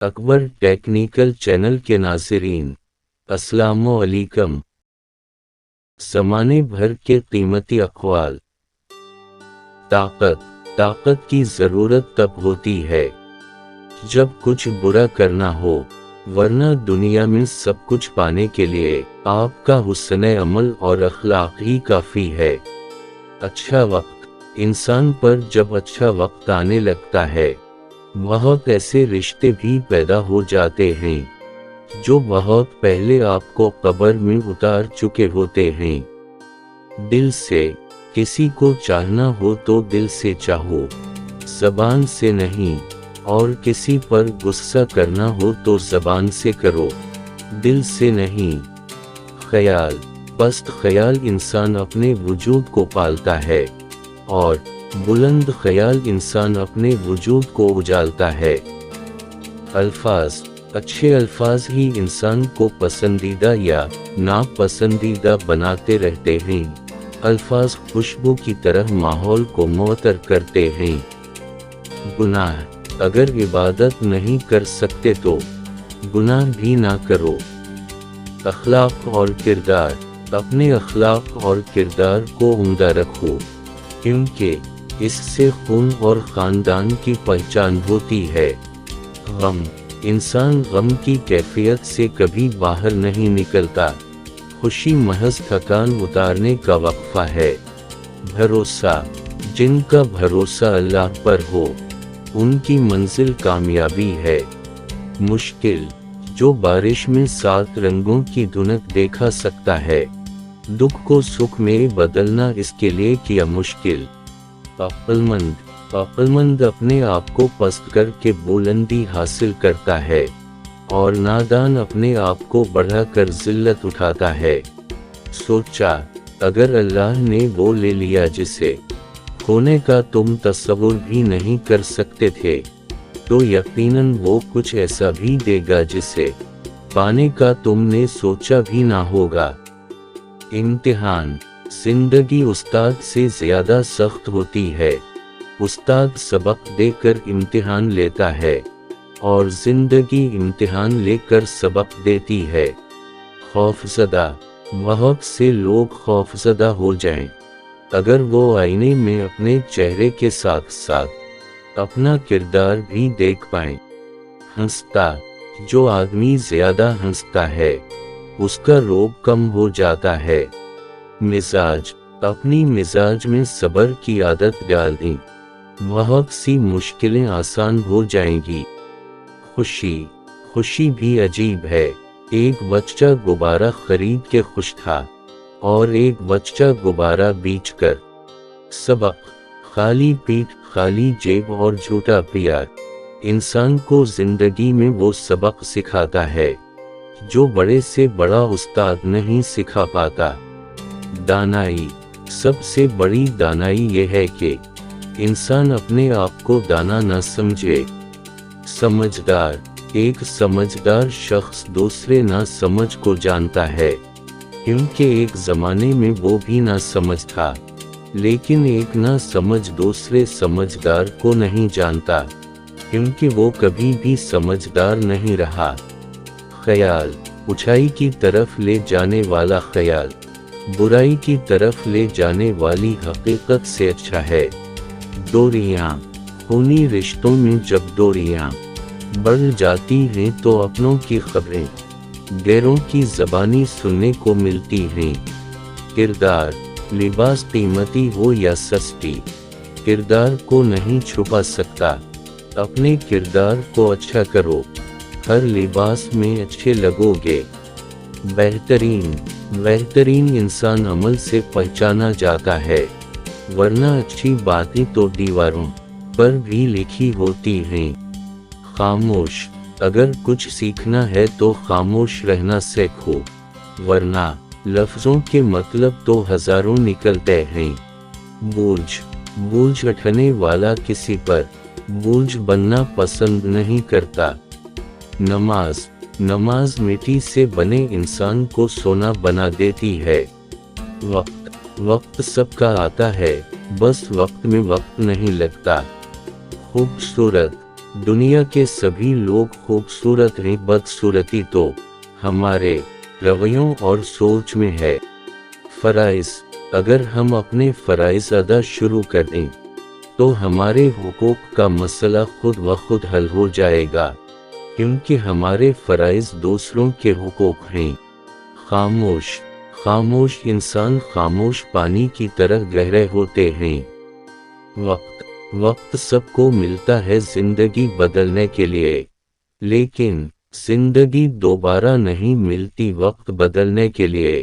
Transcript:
Akbar technical channel के नाज़रीन, अस्सलामु अलैकुम। ज़माने भर के कीमती अक़वाल। ताकत की ज़रूरत तब होती है जब कुछ बुरा करना हो, वरना दुनिया में सब कुछ पाने के लिए आपका हुस्न अमल और अखलाक ही काफ़ी है। अच्छा वक्त, इंसान पर जब अच्छा वक्त आने लगता है, बहुत ऐसे रिश्ते भी पैदा हो जाते हैं जो बहुत पहले आपको कब्र में उतार चुके होते हैं। दिल से किसी को चाहना हो तो दिल से चाहो, ज़बान से नहीं। और किसी पर गुस्सा करना हो तो ज़बान से करो, दिल से नहीं। ख्याल, पस्त ख्याल इंसान अपने वजूद को पालता है और बुलंद ख्याल इंसान अपने वजूद को उजालता है। अल्फाज, अच्छे अल्फाज ही इंसान को पसंदीदा या नापसंदीदा बनाते रहते हैं। अल्फाज खुशबू की तरह माहौल को मुअत्तर करते हैं। गुनाह, अगर इबादत नहीं कर सकते तो गुनाह भी ना करो। अखलाक और किरदार, अपने अखलाक और किरदार को उम्दा रखो, क्योंकि इससे खून और ख़ानदान की पहचान होती है। गम, इंसान गम की कैफियत से कभी बाहर नहीं निकलता। खुशी महज थकान उतारने का वक्फा है। भरोसा, जिनका भरोसा अल्लाह पर हो उनकी मंजिल कामयाबी है। मुश्किल, जो बारिश में 7 रंगों की धुनक देखा सकता है, दुख को सुख में बदलना इसके लिए किया मुश्किल। अक्लमंद अपने आप को पस्त करके बुलंदी हासिल करता है और नादान अपने आप को बढ़ाकर जिल्लत उठाता है। सोचा, अगर अल्लाह ने वो ले लिया जिसे खोने का तुम तस्वुर भी नहीं कर सकते थे, तो यकीनन वो कुछ ऐसा भी देगा जिसे पाने का तुमने सोचा भी ना होगा। इम्तिहान, जिंदगी उस्ताद से ज़्यादा सख्त होती है। उस्ताद सबक देकर इम्तिहान लेता है और जिंदगी इम्तिहान लेकर सबक देती है। खौफज़दा, बहुत से लोग खौफज़दा हो जाएं अगर वो आईने में अपने चेहरे के साथ साथ अपना किरदार भी देख पाएं। हंसता, जो आदमी ज़्यादा हंसता है उसका रोग कम हो जाता है। मिजाज, अपनी मिजाज में सब्र की आदत डाल दें, बहुत सी मुश्किलें आसान हो जाएंगी। खुशी भी अजीब है। एक बच्चा गुब्बारा खरीद के खुश था और एक बच्चा गुब्बारा बेचकर। सबक, खाली पेट, खाली जेब और झूठा प्यार इंसान को जिंदगी में वो सबक सिखाता है जो बड़े से बड़ा उस्ताद नहीं सिखा पाता। दानाई, सबसे बड़ी दानाई ये है कि इंसान अपने आप को दाना न समझे। समझदार, एक समझदार शख्स दूसरे ना समझ को जानता है, क्योंकि एक ज़माने में वो भी ना समझ था, लेकिन एक ना समझ दूसरे समझदार को नहीं जानता, क्योंकि वो कभी भी समझदार नहीं रहा। ख्याल, ऊंचाई की तरफ ले जाने वाला ख्याल बुराई की तरफ ले जाने वाली हकीकत से अच्छा है। दूरियां, खूनी रिश्तों में जब दूरियां बढ़ जाती हैं तो अपनों की खबरें गैरों की ज़बानी सुनने को मिलती हैं। किरदार, लिबास कीमती हो या सस्ती, किरदार को नहीं छुपा सकता। अपने किरदार को अच्छा करो, हर लिबास में अच्छे लगोगे। बेहतरीन इंसान अमल से पहचाना जाता है, वरना अच्छी बातें तो दीवारों पर भी लिखी होती हैं। खामोश, अगर कुछ सीखना है तो खामोश रहना सीखो, वरना लफ्ज़ों के मतलब तो हज़ारों निकलते हैं। बोझ उठाने वाला किसी पर बोझ बनना पसंद नहीं करता। नमाज मिट्टी से बने इंसान को सोना बना देती है। वक्त सबका आता है, बस वक्त में वक्त नहीं लगता। खूबसूरत, دنیا کے سبھی لوگ خوبصورت ہیں، بدصورتی تو ہمارے رویوں اور سوچ میں ہے۔ فرائض، اگر ہم اپنے فرائض ادا شروع کر دیں تو ہمارے حقوق کا مسئلہ خود بخود حل ہو جائے گا، کیونکہ ہمارے فرائض دوسروں کے حقوق ہیں۔ خاموش خاموش انسان خاموش پانی کی طرح گہرے ہوتے ہیں۔ وقت سب کو ملتا ہے زندگی بدلنے کے لیے، لیکن زندگی دوبارہ نہیں ملتی وقت بدلنے کے لیے۔